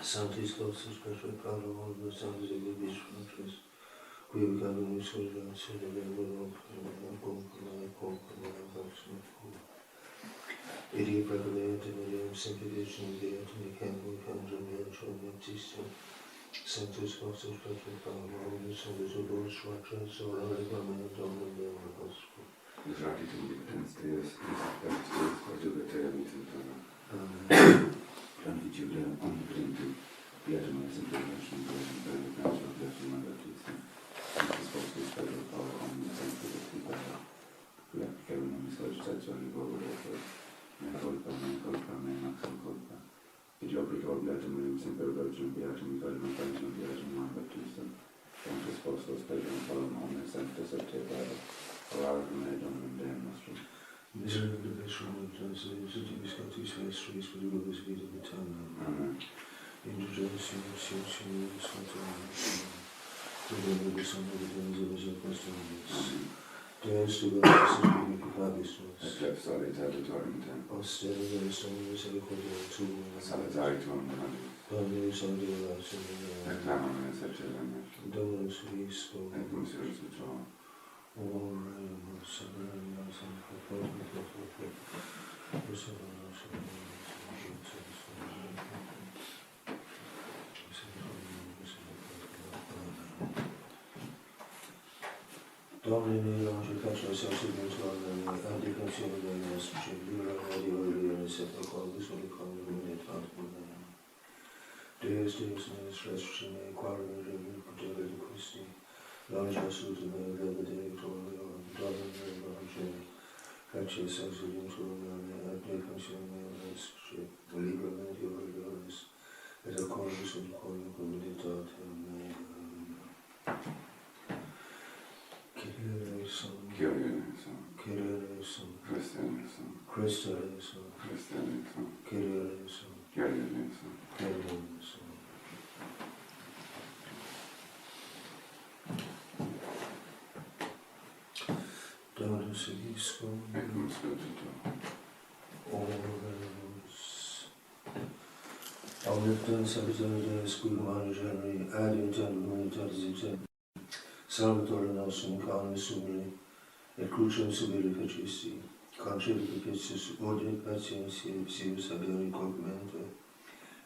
Santis Gosses, Petra Pavlov, the Santis of the Beach Fortress, qui become soldier, Senator, Idiot Prevalent, and William Simplification, the Anthony Campbell, Campbell, and Chauvinist, Santis Gosses, Petra Pavlov, the Santis of the Beach Fortress, or Oregon, and Donald, and Hospital. Zrati to be ten stairs, to the television. Can you do on the printing? The atomize information, very natural, definitely. This is supposed to be special power on the center of the people. We have Kevin on the search site, so we go over there. Colpa, Maxim Colpa. The job we got the Williamson, Williamson, the atomic function of the atom, but to some. Don't suppose those special power on the center of the table. Or made on the damn mushroom. Misery of the best room, translated to the Scottish histories for the good speed of the town. Introducing the searching of the Scottish together with some of the things of the customers. There's to go to the Pagismus. A clip solid at the Torrington. Australia, the song was equal to Salazar to one. Only some of the last of The clamor is such a language. Dominus Rees, or Monsieur to draw. Domini non ci faccio sensibilità all'indicazione delle nostre libera di ordine sepolcro sulle comunità Deus resurrection e quale il potere di questi non c'è assolutamente il benedetto Domini faccio sensibilità all'indicazione delle nostre libera di ordine ed accordo sulle comunità Dominus Viscum Omnipotens Abitudines Qui Manageri Ad Intendum Unitatis Salvatore nostrum Carne Sumri et Crucium Subili Fecisti Concepi Pistis Odi Patientia Sius Haberi Cogmente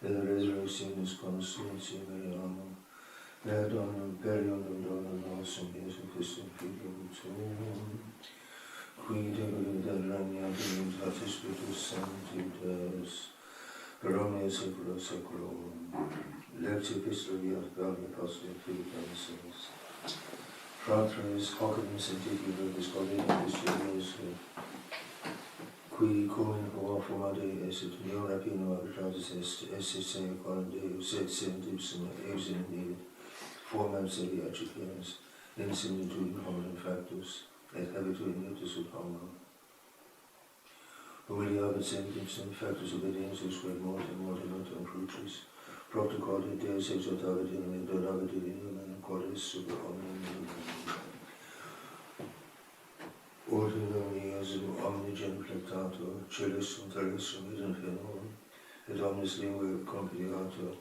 et Resurrectionis Constantia Meriamum et Dominum Perionum Donum Nostrum Iesu Christum Filium Tuum qui Deus Regnatum Tatis Spiritus Sanctus per omnia saecula saeculorum. Lectio Epistola Gaudi Apostoli Philippenses. Fratres hocinum senticulo discordia Christianis qui comin homo formati est neo rapino arbitratis est sine quam Deus et sentibus exim formam sedi accipiens in similitude hominum factus et habitu in mutus ut homo. Humili habet sentibus factus obedientius quod mortem crucis propter quod Deus exaltavit in me donavit in me quod est super omnium ordinum Iesum omnigem plectator celestum terrestrum et infernum et omnis linguae compiliator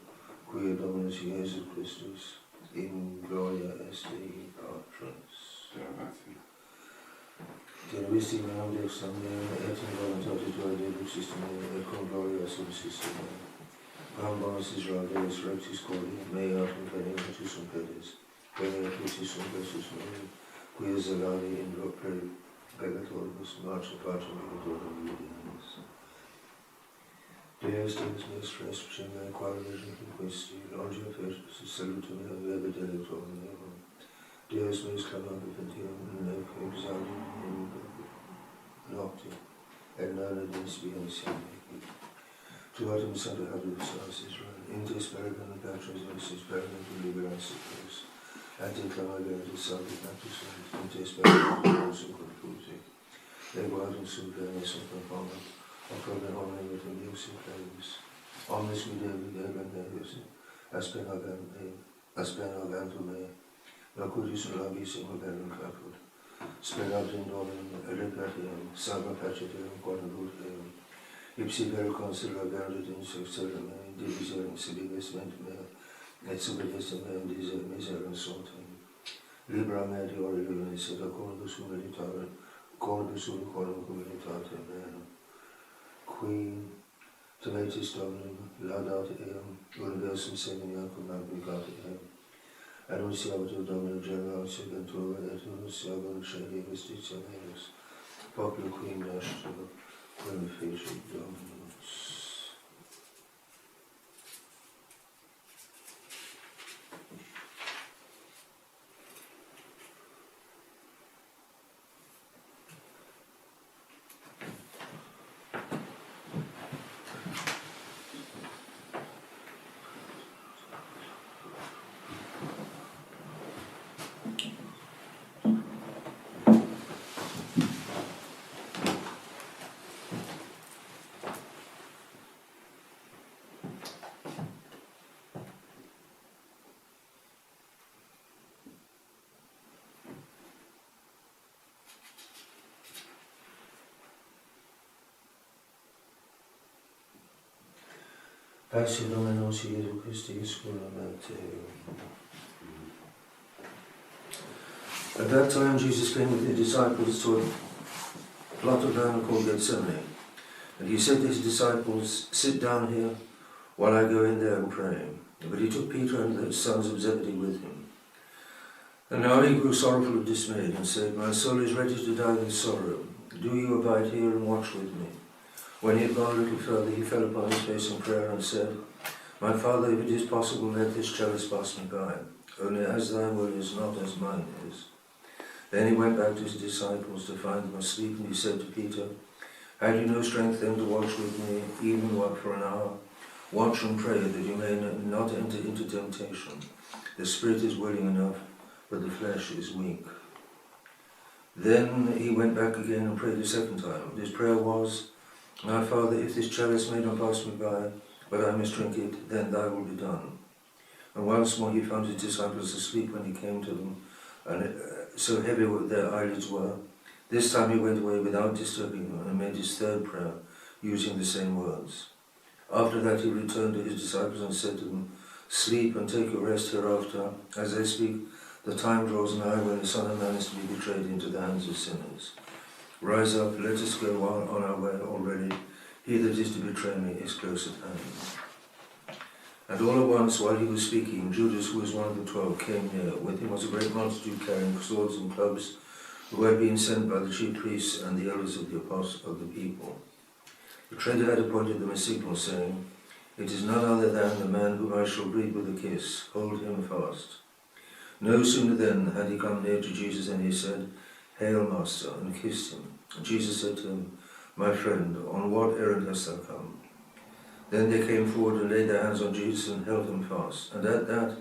quia Dominus Iesus Christus in gloria est Dei Patris. Tenevisti meam dexam meam et in voluntate tua deduxistum et cum gloria subsistum Am bonus Israel Deus rectis coli, mei autum penitentus sum pedis, penitentus sum Christus mei, quia zelari in peccatoribus marcha patrem peccatoribus vidimus. Deus meus resurrectum et quae virgin questi, longia fetus salutum et vebe delectorum meum. Deus meus clamam repentium nec exaudium in nocte, et nana inspiration mei. Tuatum Santa Habibus Israel, in te spergam patris nostris spergam tu liberas secus, et te clamagentus salvi natus in te spergam tu confusi, et guardum super nesum conformat, opproben omnem et Deus in plebis, Omnes videble nebus, aspenavento me, locudis labis in verbum caput, spenat in domum repertium, salva pacetum quodamur eum, ipsi vero consula verdit in successor me, divisiorum sibilis ment me, et subedis meum miserum sortem. Libra me diori lunis, et cordus corum humilitate meum, qui Tomatis Dominum, laudat eum, universum semina cum magnificat eum, annunciabatur Dominum general sedentura, et annunciabam celi justitia meus, populi qui nascitur, quem fecit Dominus. Pace Dominus Iesu Christi, Scuola Teo. At that time Jesus came with his disciples to a plot of land called Gethsemane, and he said to his disciples, "Sit down here while I go in there and pray." But he took Peter and the sons of Zebedee with him. And now he grew sorrowful and dismayed, and said, "My soul is ready to die with sorrow. Do you abide here and watch with me?" When he had gone a little further, he fell upon his face in prayer and said, "My Father, if it is possible, let this chalice pass me by. Only as thy will is, not as mine is." Then he went back to his disciples to find them asleep, and he said to Peter, "Had you no strength then to watch with me, even for an hour? Watch and pray that you may not enter into temptation. The spirit is willing enough, but the flesh is weak." Then he went back again and prayed a second time. His prayer was, "My Father, if this chalice may not pass me by, but I must drink it, then thy will be done." And once more he found his disciples asleep when he came to them, and so heavy their eyelids were. This time he went away without disturbing them and made his third prayer, using the same words. After that he returned to his disciples and said to them, "Sleep and take your rest hereafter. As I speak, the time draws nigh when the Son of Man is to be betrayed into the hands of sinners. Rise up, let us go on our way already. He that is to betray me is close at hand." And all at once, while he was speaking, Judas, who was one of the 12, came near. With him was a great multitude carrying swords and clubs, who had been sent by the chief priests and the elders of the people. The traitor had appointed them a signal, saying, "It is none other than the man whom I shall greet with a kiss. Hold him fast." No sooner then had he come near to Jesus than he said, "Hail, Master," and kissed him. And Jesus said to him, "My friend, on what errand hast thou come?" Then they came forward and laid their hands on Jesus and held him fast. And at that,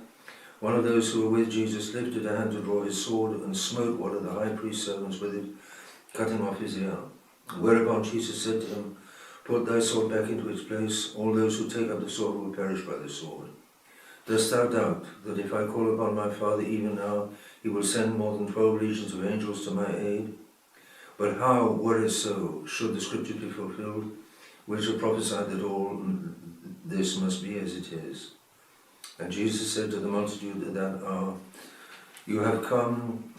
one of those who were with Jesus lifted a hand to draw his sword and smote one of the high priest's servants with it, cutting off his ear. Whereupon Jesus said to him, "Put thy sword back into its place. All those who take up the sword will perish by the sword. Dost thou doubt that if I call upon my Father even now, he will send more than 12 legions of angels to my aid? But how, were it so, should the scripture be fulfilled, which have prophesied that all this must be as it is?" And Jesus said to the multitude at that hour, "You have come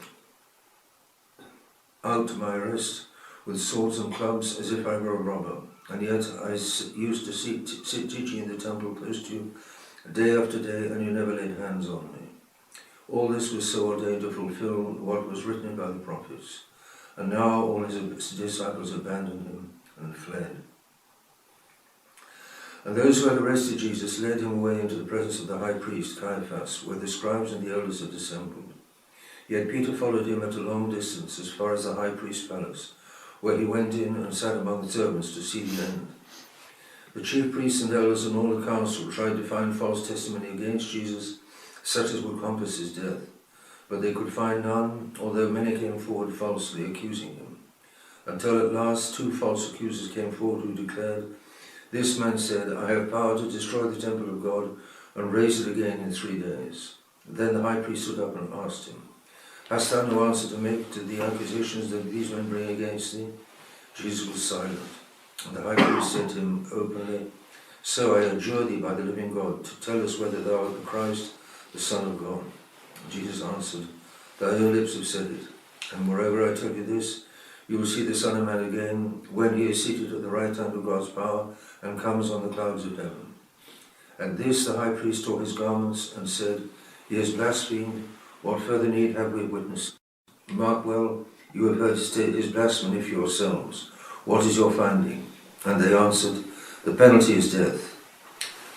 out to my rest with swords and clubs as if I were a robber, and yet I used to sit teaching in the temple close to you day after day, and you never laid hands on me. All this was so ordained to fulfill what was written by the prophets." And now all his disciples abandoned him and fled. And those who had arrested Jesus led him away into the presence of the high priest, Caiaphas, where the scribes and the elders had assembled. Yet Peter followed him at a long distance as far as the high priest's palace, where he went in and sat among the servants to see the end. The chief priests and elders and all the council tried to find false testimony against Jesus, such as would compass his death. But they could find none, although many came forward falsely accusing him, until at last 2 false accusers came forward who declared This man said, I have power to destroy the temple of God and raise it again in 3 days. Then the high priest stood up and asked him, Hast thou no answer to make to the accusations that these men bring against thee? Jesus was silent. And the high priest said to him openly, So I adjure thee by the living God, to tell us whether thou art the Christ, the Son of God. Jesus answered, Thy own lips have said it. And moreover I tell you this, you will see the Son of Man again, when he is seated at the right hand of God's power, and comes on the clouds of heaven. At this the high priest tore his garments, and said, He has blasphemed. What further need have we of witness? Mark well, you have heard his blasphemy for yourselves. What is your finding? And they answered, The penalty is death.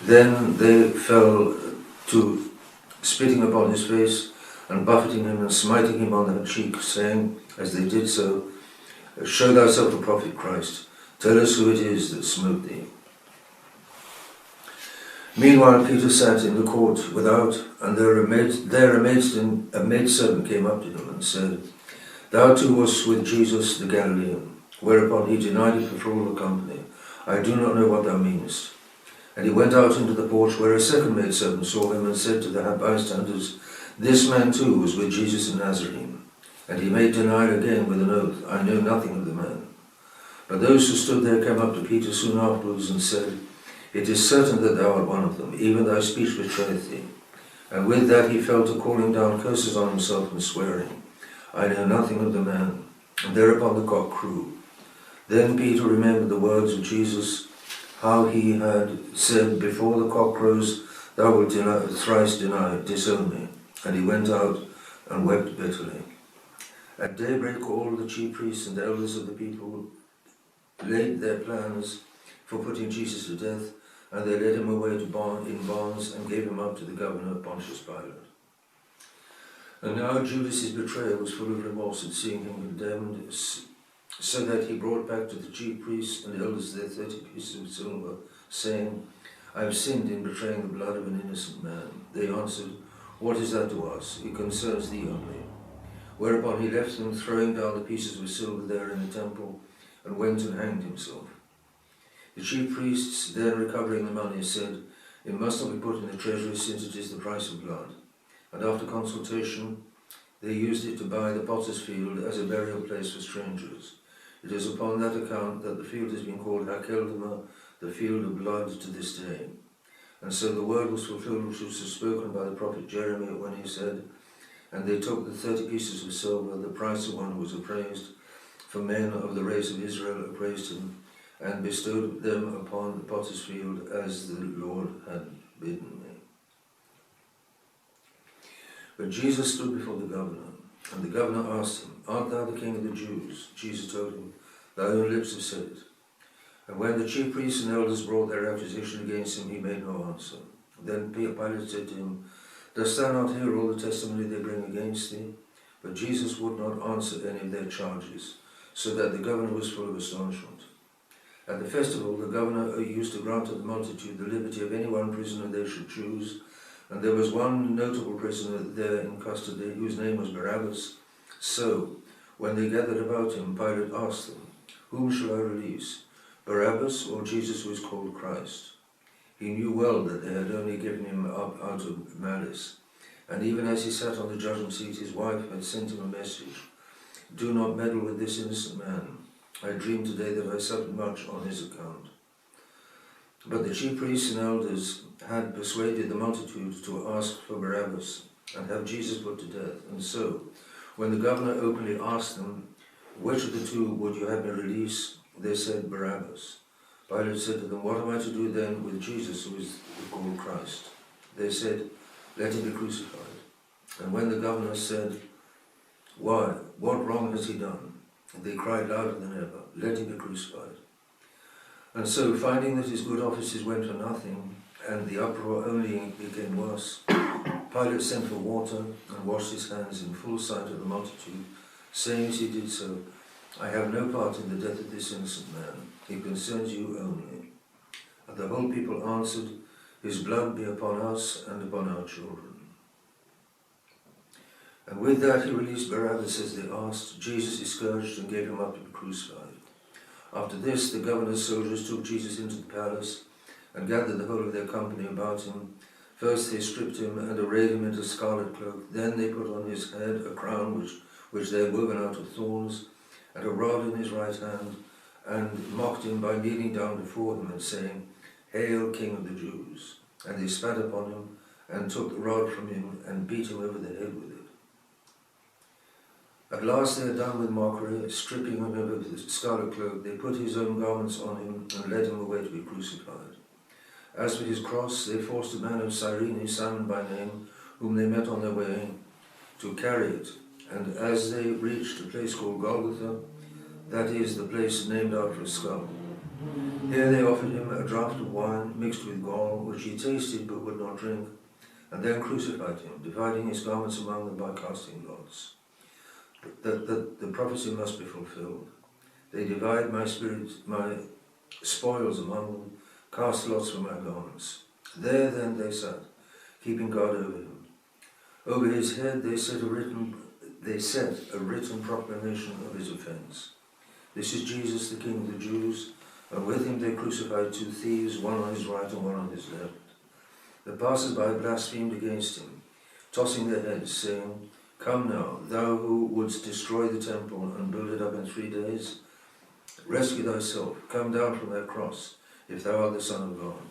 Then they fell to spitting upon his face, and buffeting him, and smiting him on the cheek, saying, as they did so, Show thyself a prophet, Christ. Tell us who it is that smote thee. Meanwhile Peter sat in the court without, and there a maidservant came up to him and said, Thou too wast with Jesus the Galilean. Whereupon he denied it before all the company. I do not know what thou meanest. And he went out into the porch, where a second maidservant saw him, and said to the bystanders, This man too was with Jesus the Nazarene. And he made denial again with an oath, I know nothing of the man. But those who stood there came up to Peter soon afterwards and said, It is certain that thou art one of them, even thy speech betrayeth thee. And with that he fell to calling down curses on himself and swearing, I know nothing of the man. And thereupon the cock crew. Then Peter remembered the words of Jesus, how he had said, Before the cock crows, thou wilt thrice disown me. And he went out and wept bitterly. At daybreak all the chief priests and elders of the people laid their plans for putting Jesus to death, and they led him away in bonds and gave him up to the governor Pontius Pilate. And now Judas' betrayer was full of remorse at seeing him condemned, so that he brought back to the chief priests and elders their 30 pieces of silver, saying, I have sinned in betraying the blood of an innocent man. They answered, What is that to us? It concerns thee only. Whereupon he left them, throwing down the pieces of silver there in the temple, and went and hanged himself. The chief priests, then recovering the money, said, It must not be put in the treasury, since it is the price of blood. And after consultation, they used it to buy the potter's field as a burial place for strangers. It is upon that account that the field has been called Hakeldama, the field of blood, to this day. And so the word was fulfilled which was spoken by the prophet Jeremiah, when he said, And they took the 30 pieces of silver, the price of one who was appraised, for men of the race of Israel appraised him, and bestowed them upon the potter's field, as the Lord had bidden me. But Jesus stood before the governor, and the governor asked him, Art thou the king of the Jews? Jesus told him, Thy own lips have said it. And when the chief priests and elders brought their accusation against him, he made no answer. Then Pilate said to him, Dost thou not hear all the testimony they bring against thee? But Jesus would not answer any of their charges, so that the governor was full of astonishment. At the festival, the governor used to grant to the multitude the liberty of any one prisoner they should choose, and there was one notable prisoner there in custody, whose name was Barabbas. So, when they gathered about him, Pilate asked them, Whom shall I release, Barabbas or Jesus who is called Christ? He knew well that they had only given him up out of malice, and even as he sat on the judgment seat, his wife had sent him a message, Do not meddle with this innocent man. I dreamed today that I suffered much on his account. But the chief priests and elders had persuaded the multitude to ask for Barabbas and have Jesus put to death. And so, when the governor openly asked them, Which of the two would you have me release? They said, Barabbas. Pilate said to them, What am I to do then with Jesus, who is called Christ? They said, Let him be crucified. And when the governor said, Why? What wrong has he done? They cried louder than ever, Let him be crucified. And so, finding that his good offices went for nothing, and the uproar only became worse, Pilate sent for water and washed his hands in full sight of the multitude, saying as he did so, I have no part in the death of this innocent man. It concerns you only. And the whole people answered, His blood be upon us and upon our children. And with that he released Barabbas as they asked. Jesus he scourged and gave him up to be crucified. After this, the governor's soldiers took Jesus into the palace and gathered the whole of their company about him. First they stripped him and arrayed him in a scarlet cloak. Then they put on his head a crown which they had woven out of thorns, and a rod in his right hand, and mocked him by kneeling down before him and saying, "Hail, King of the Jews!" And they spat upon him and took the rod from him and beat him over the head with it. At last they had done with mockery. Stripping him of the scarlet cloak, they put his own garments on him and led him away to be crucified. As for his cross, they forced a man of Cyrene, Simon by name, whom they met on their way, to carry it. And as they reached a place called Golgotha, that is, the place named after a skull, here they offered him a draught of wine mixed with gall, which he tasted but would not drink, and then crucified him, dividing his garments among them by casting lots. That the prophecy must be fulfilled. They divide my spoils among them, cast lots for my garments. There then they sat, keeping guard over him. Over his head they set a written proclamation of his offence. "This is Jesus, the King of the Jews," and with him they crucified 2 thieves, one on his right and one on his left. The passers-by blasphemed against him, tossing their heads, saying, "Come now, thou who wouldst destroy the temple and build it up in 3 days, rescue thyself, come down from that cross, if thou art the Son of God."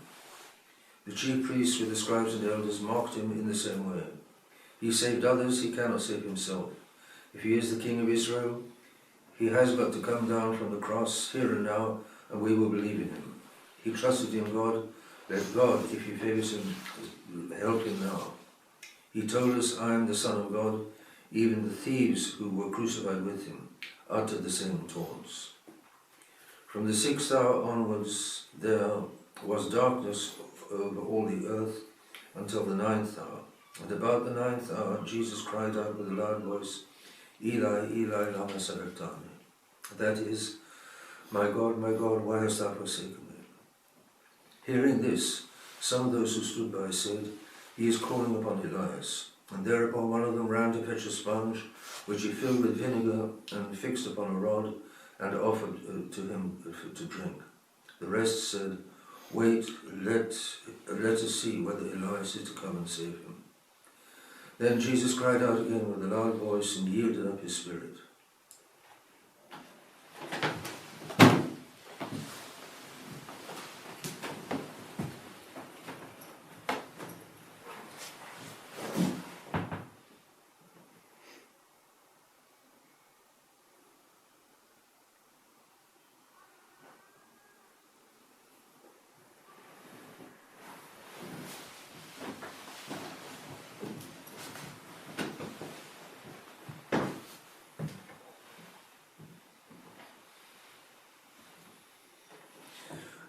The chief priests with the scribes and elders mocked him in the same way. "He saved others, he cannot save himself. If he is the King of Israel, he has but to come down from the cross here and now, and we will believe in him. He trusted in God. Let God, if he favors him, help him now. He told us, 'I am the Son of God.' Even the thieves who were crucified with him uttered the same taunts." From the 6th hour onwards there was darkness over all the earth until the 9th hour. And about the 9th hour Jesus cried out with a loud voice, "Eli, Eli, lama sabachthani?" That is, my God, why hast thou forsaken me?" Hearing this, some of those who stood by said, "He is calling upon Elias." And thereupon one of them ran to fetch a sponge, which he filled with vinegar and fixed upon a rod, and offered to him to drink. The rest said, "Wait, let us see whether Elias is to come and save him." Then Jesus cried out again with a loud voice and yielded up his spirit.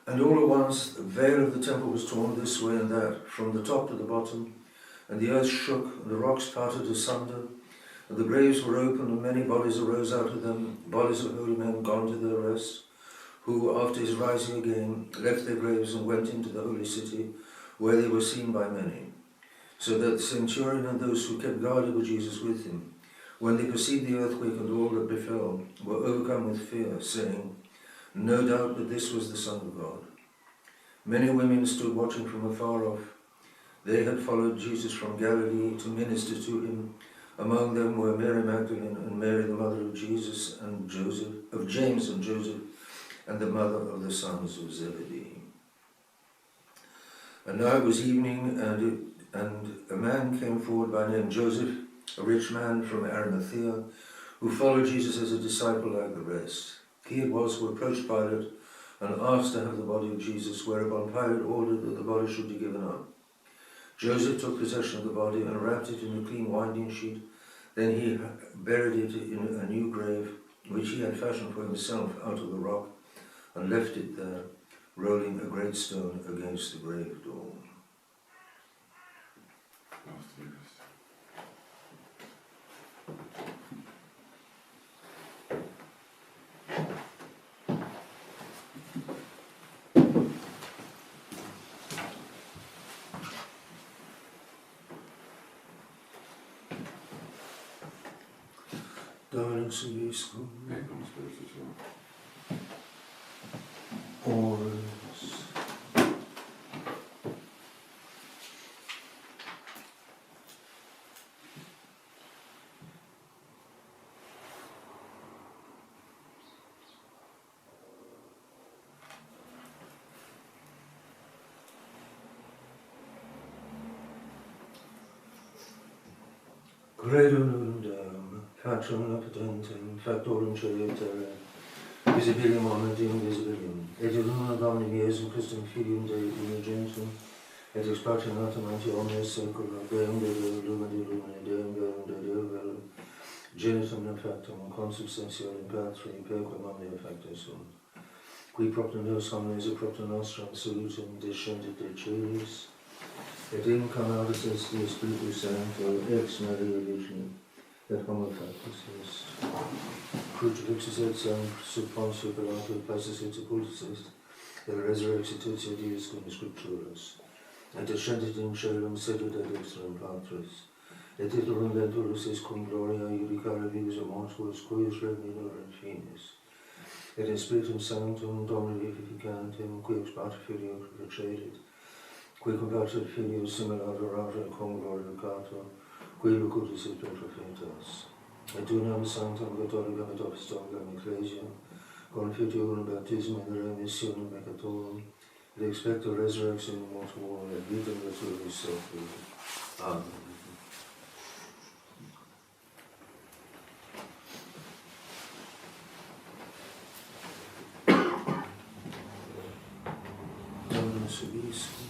And all at once the veil of the temple was torn this way and that, from the top to the bottom, and the earth shook, and the rocks parted asunder, and the graves were opened, and many bodies arose out of them, bodies of holy men gone to their rest, who, after his rising again, left their graves and went into the holy city, where they were seen by many. So that the centurion and those who kept guard over Jesus with him, when they perceived the earthquake and all that befell, were overcome with fear, saying, "No doubt that this was the Son of God." Many women stood watching from afar off. They had followed Jesus from Galilee to minister to him. Among them were Mary Magdalene and Mary the mother of Jesus and James and Joseph, and the mother of the sons of Zebedee. And now it was evening, and a man came forward by name Joseph, a rich man from Arimathea, who followed Jesus as a disciple like the rest. He it was who approached Pilate and asked to have the body of Jesus, whereupon Pilate ordered that the body should be given up. Joseph took possession of the body and wrapped it in a clean winding sheet. Then he buried it in a new grave, which he had fashioned for himself out of the rock, and left it there, rolling a great stone against the grave door. Dominus vobiscum. Et cum spiritu tuo. Oars. Credulum Deum, Patrum Omnipotentem, Factorum Createre, Visibilium Omnium Invisibilium, et Illumina Domini Iesum Christum Filium Dei Unigentum, et ex Patrinatum ante omnes saecula, Deum de Deo, Lumen de Lumine, Deum Verum de Deo Verum, Genitum in factum, consubstantiarum Patri, perquam omnia facta sunt. Qui propter nos homines et propter nostrum salutum descendit de Celis, et incarnatus est Dei Spiritus Sancto, ex Maria Virgine, et homo factus est. Crucifixus et Sam, sub Pontio Pilato, passus et sepultus est, et resurrexitutio Dies cum Scripturas, et descendit in caelum sedit ad dextram Patris, et titulum venturus est cum gloria judicare vivus et mortuos, cuius regnum et finis, et in Spiritum Sanctum Domini vivificantem, qui ex Pater Filio procedit, qui cum Pater Filio simul adorare cum glorificator, qui locutus et profetas. Et unam sanctam catholicam et apostolicam ecclesiam, confiteorum baptismum et remissionem peccatorum, et expecto resurrectionem mortuorum et vitam veturis seculi. Amen. Dominus vobiscum.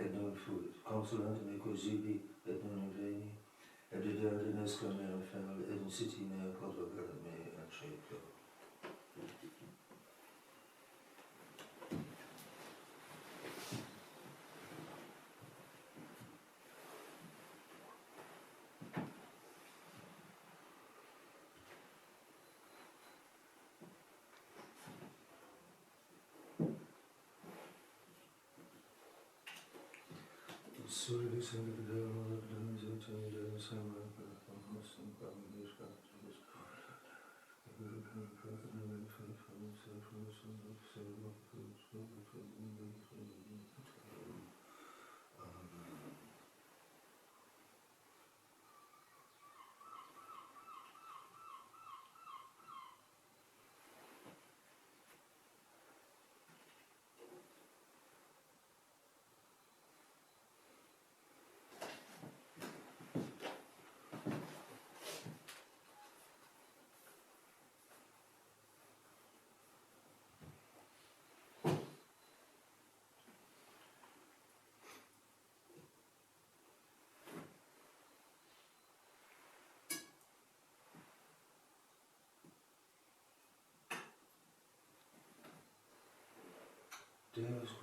Et non fuit, consulantem equo sibi, et non inveni, et videat in esca mea fel, et in siti mea quodvocare mea acceto. Service and the devil of the music to the devil, some of the Muslim families, Baptists, the prophet, and the faithful, and the faithful, Deus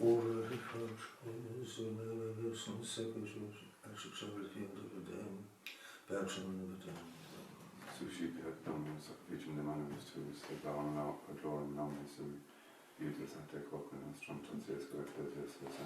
over the front so never some secretary actually travel field of the dam, Bertram of the dam. Sushi domnul să facem de mână să dau un lor în nume să iute să te cocă în strom tranțesc la către să se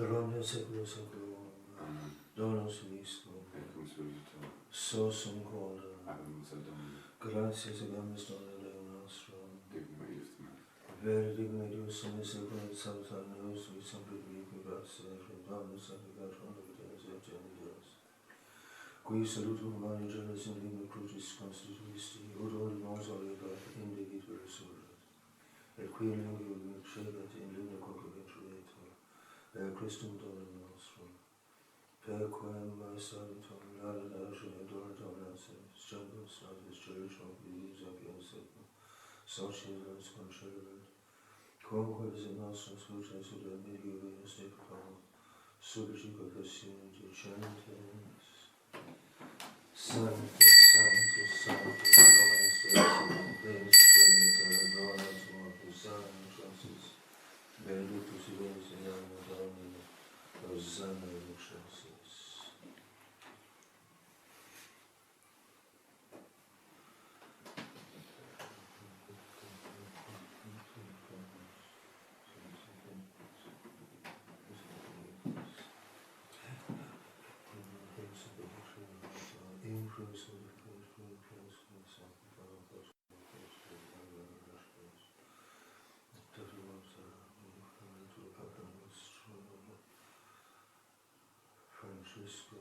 Ronja secolo donos mismo, cum surgito sosum coda, avem să domnul gracias agamus dona Deo nostro, digna iustima vere digna Deus misericordia salta nos, vi sempre vivi gratia, dominus sanctificatum Deus et genitus. Qui salutum humani genus in ligno crucis constituisti, ut ordinans oleva individuo resurret, et qui in lingua cedat in ligno concoventuretur, per Christum Domini nostrum, per quem salutum laudatum et adoratum nasis, Sanctus natis Jerusalem vivis sapiens et societas concederat, quamquam in nostras luces ut medio venus de peccatum, subiti confessione dicentes, Sanctus, Sanctus, Sanctus, Dominus Deus, Deus adoratum Hosanna, benedictus vos in nomine Domini, Hosanna in excelsis. Francisco,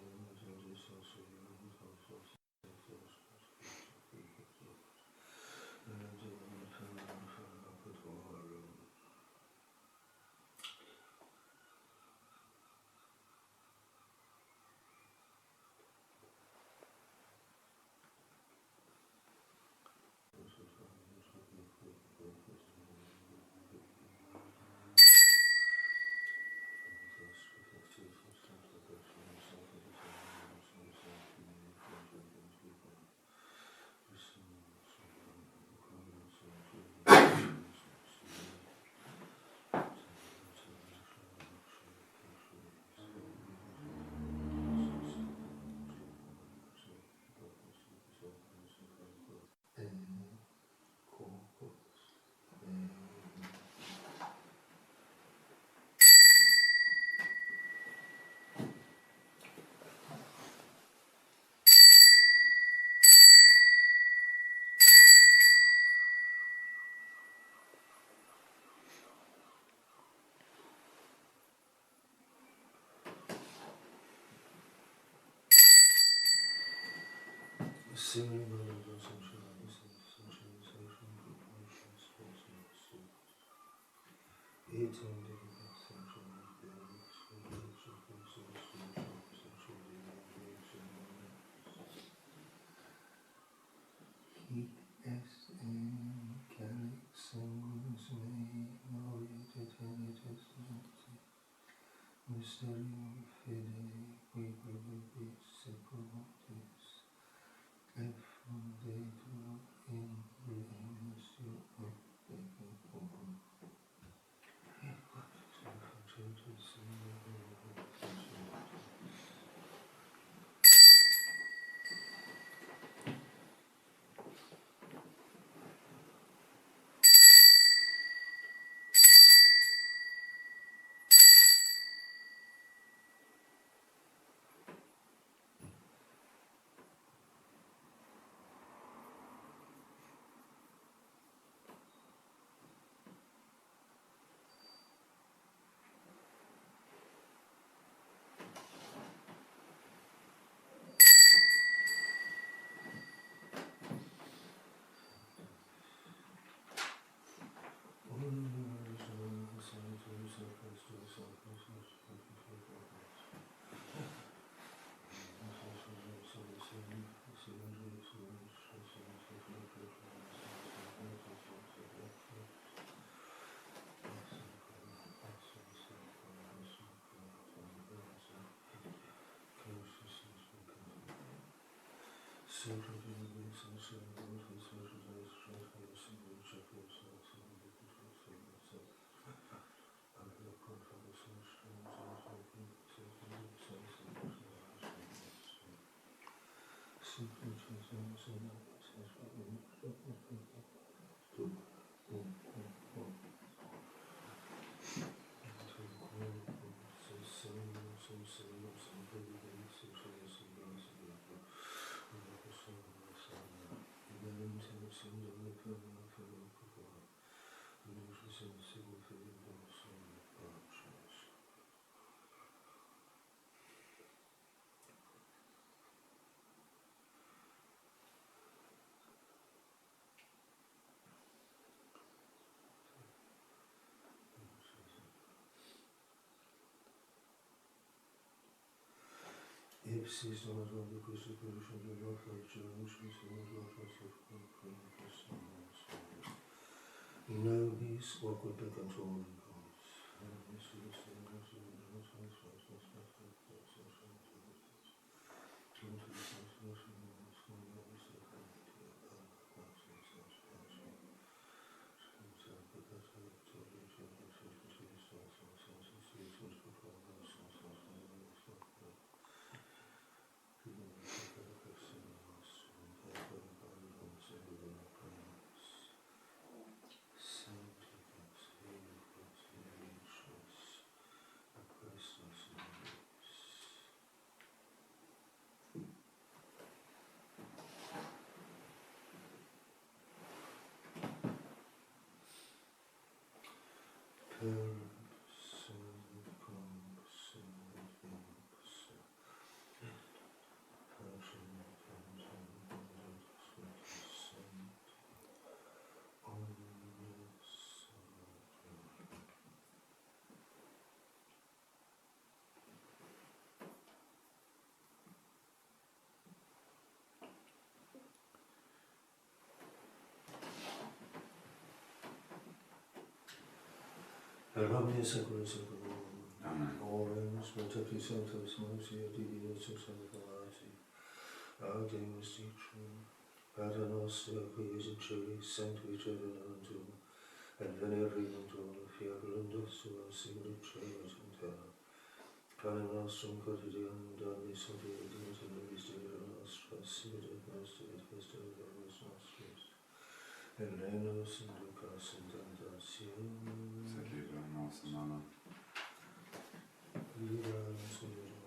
singing melodies and chants and sensualization proportions also eating different sensual beings, spiritual sensual Hic est in calix sanguis mei moritet venitus mysterium fidei qui probabis sequatis et fundetur in remisio peccatum. Ipsis non di questo conosciuto di nostro Nobis quoque peccatoribus. Per omnia secula seculorum. Amen. Oremus multipli sanctos Mosia Dei Salvati. Audemus dictum. Pater noster qui es in celis, sanctificetur nomen tuum. Adveniat tuum, fiat voluntas tua, sicut in cielo et in terra. Panem nostrum quotidianum da nobis hodie et dimitte nobis debita nostra, sicut et nos debet debitores nostris. Et ne nos inducas in tentationem, Sed libera nos a malo. libera nos in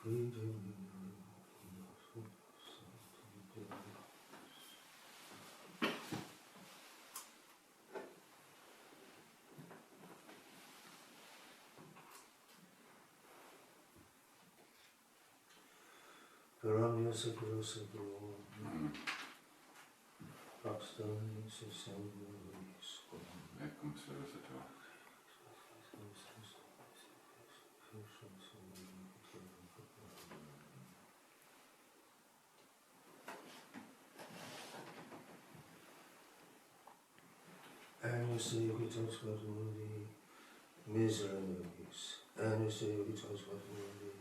Deum nostrum, Per omnia secula seculorum. Amen. Pax Domini se semper vobiscum. Ecum service tua. Agnus Dei qui transfat mundi, misere nobis. Agnus Dei qui transfat mundi,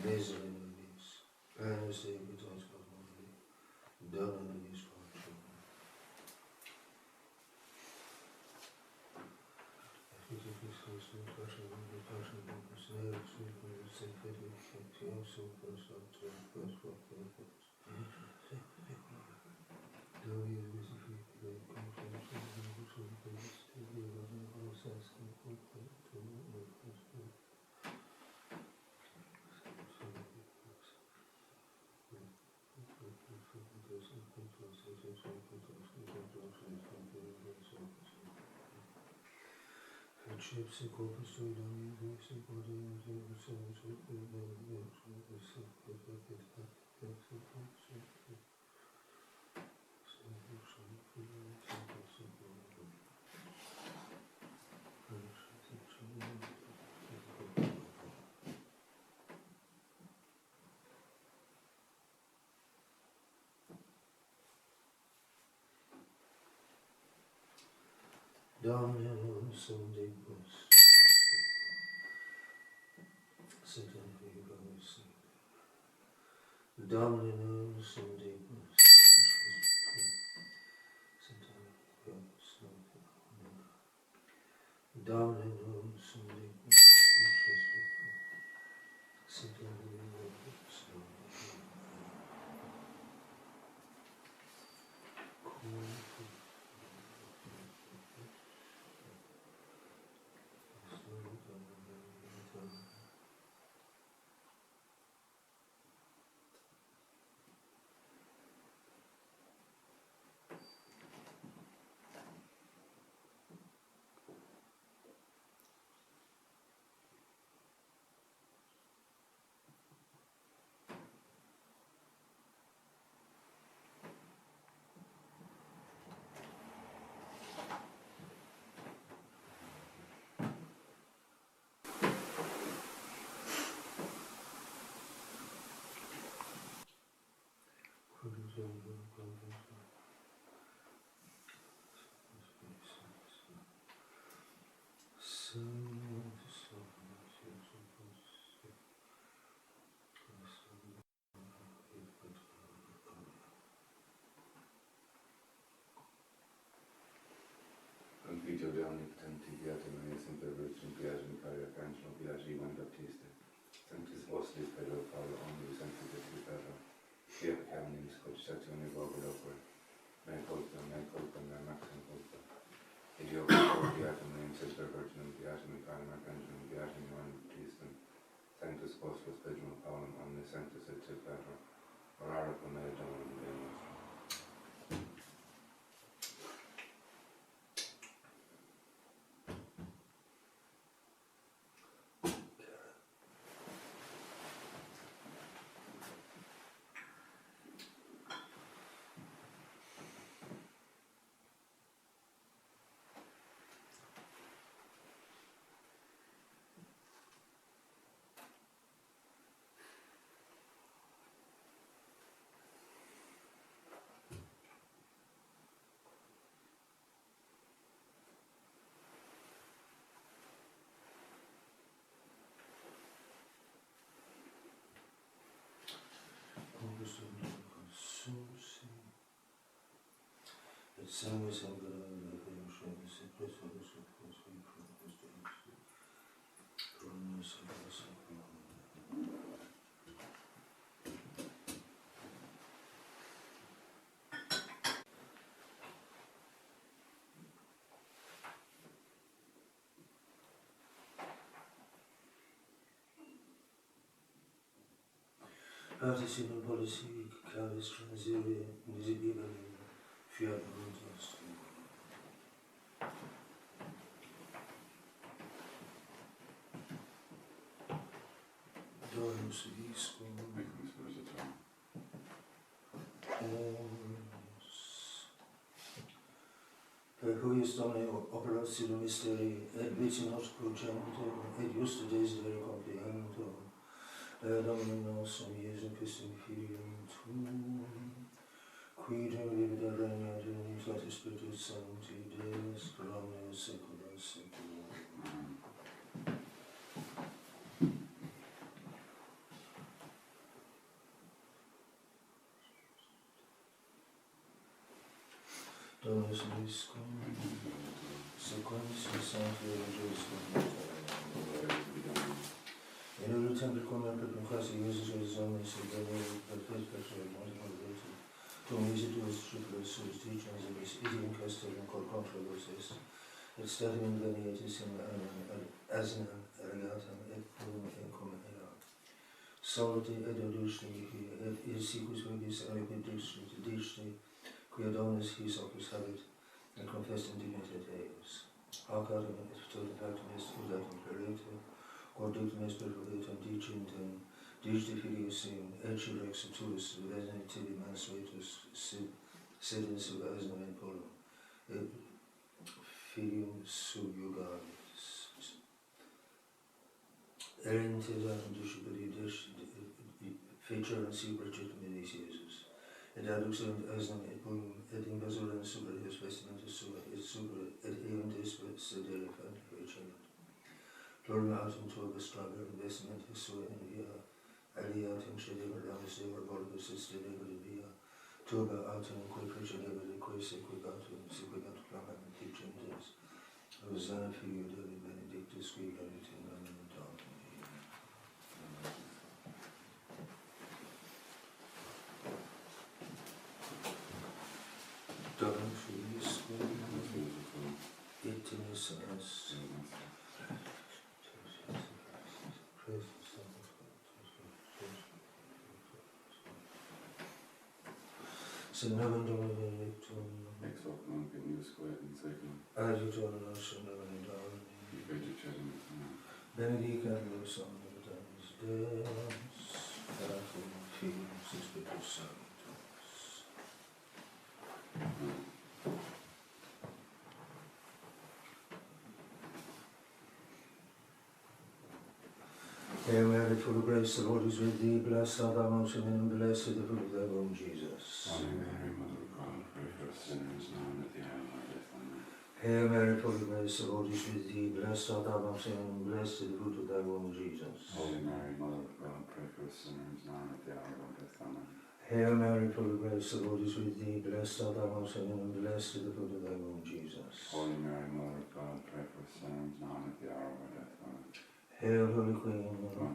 misere nobis. Agnus Dei qui transfat mundi, dona nobis fortuna. Chips and corpus to down the down in some deep west. Sit down for you guys. Down in some deep west. Sit down for you guys. Down in some deep west. Sit down for you guys. Configgio di ogni potente viato non è sempre virgin piace mi pare arcangelo piace Ivan Battista Sanctis Vostris per il Paolo Omni Sanctis et Ferro Via Camni Scocciazione Vogue Opera me colpa, me maxim colpa ed io viato non è sempre virgin piace mi pare arcangelo piace Ivan Battista Sanctis Vostris per il Paolo Omni Sanctis et Ferro orare con me Domino Deus It's always I'm gonna show the secret for the secret from the secret. Participating policy carries transitory visible fear and trust. Dorms visco. Per cui stone operatio misteri et vicinus crucento et justa desiderio compliento Domino nostrum Iesum Christum Filium Tuum quidem vivida regna Deus et Spiritus Sancti Deus per omnia saecula saeculorum. Dominus Vobiscum, sequens Sancti Evangelis in order temple come per quasi uses his own sanctuary per perpetual motivated to music to his triplets his teachings and his idiom custom and controversies et stadium lineatis in asina ergatam et plum incum erat soliti et adusni et sicus vobis aliquid dixti qui adonis his opus habit, and confessed indignity Deus. Hoc autem et totum factum est udatum perete, quod dictum est perforatum dicintem, digite filius sim, ecce rex subtulis vesne tibi mansuetus, sed in sub asno in polo, et filium subjugaris. Erentes atum discipuli featurum supercitum initiatus, et aduxerunt asnam et pullum, et invasurant super eos vestimentus sua, et super, et euntes sedere fecerunt. Plurum autum turbus traberum vestimentus sua in via, aliatum cedeber amis deber volibus et stedeber in via, turba autum quae precedeber et quae sequigatum placam dicentes, Hosanna filio Dei benedictus qui venit in nomen Domini. Domum filis et in us. Sin nomen Domini benedictum, ex hoc nunc in usque et in saeculum, adiutorium nostrum nomen Domini, benedictum, benedicat vos omnipotens Deus, Pater, Filius et Spiritus Sanctus. Hail Mary, full of grace, the Lord is with thee. Blessed art thou amongst women, and blessed is the fruit of thy womb, Jesus. Holy Mary, Mother of God, pray for us sinners now and at the hour of our death. Amen. Hail Mary, full of grace, the Lord is with thee. Blessed art thou amongst women, and blessed is the fruit of thy womb, Jesus. Holy Mary, Mother of God, pray for us sinners now and at the hour of our death. Amen. Hail Mary, full of grace, the Lord is with thee. Blessed art thou amongst women, and blessed is the fruit of thy womb, Jesus. Holy Mary, Mother of God, pray for us sinners now and at the hour of our death. Amen. Hail, Holy Queen,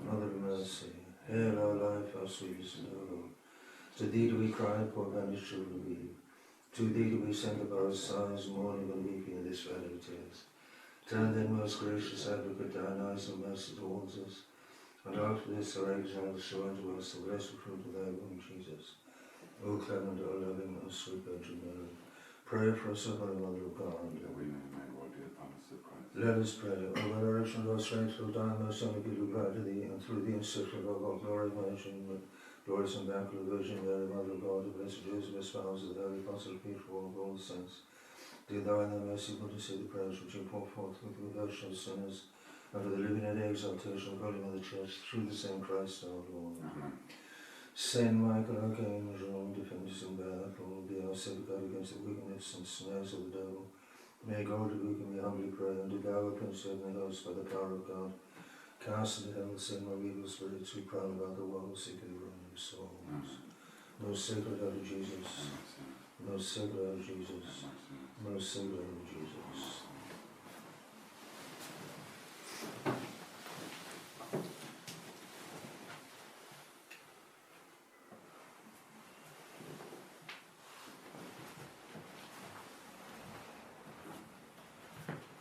Mother of Mercy. Hail, our life, our sweetness, and our hope. To thee do we cry, poor banished children of Eve. To thee do we send up our sighs, mourning and weeping in this valley of tears. Turn then, most gracious Advocate, thine eyes of mercy towards us, and after this our exile show unto us the blessed fruit of thy womb, Jesus. O clement, O loving, O sweet Virgin Mary, pray for us, O Holy Mother of God, that we may be made worthy of the promise of Christ. Let us pray. O veneration of our strength, who die most only give you glad to thee, and through the institution of our glory, mention with glorious and immaculate Virgin Mary, Mother of God, the blessed Joseph, espouse of the Holy Apostle Peter, for all the saints. Do thou in thy mercy put to see the prayers which you pour forth with the devotion of sinners, and for the living and exaltation of Holy Mother Church, through the same Christ our Lord. Amen. Saint Michael, Archangel, defend us in battle, be our safeguard against the wickedness and snares of the devil. May God rebuke him, we humbly pray, and devour Prince of the host by the power of God. Cast into hell sin or evil spirits who prowl about the world, seeking the ruin of souls. Most sacred Heart of Jesus, most sacred Heart of Jesus, most sacred Heart of Jesus.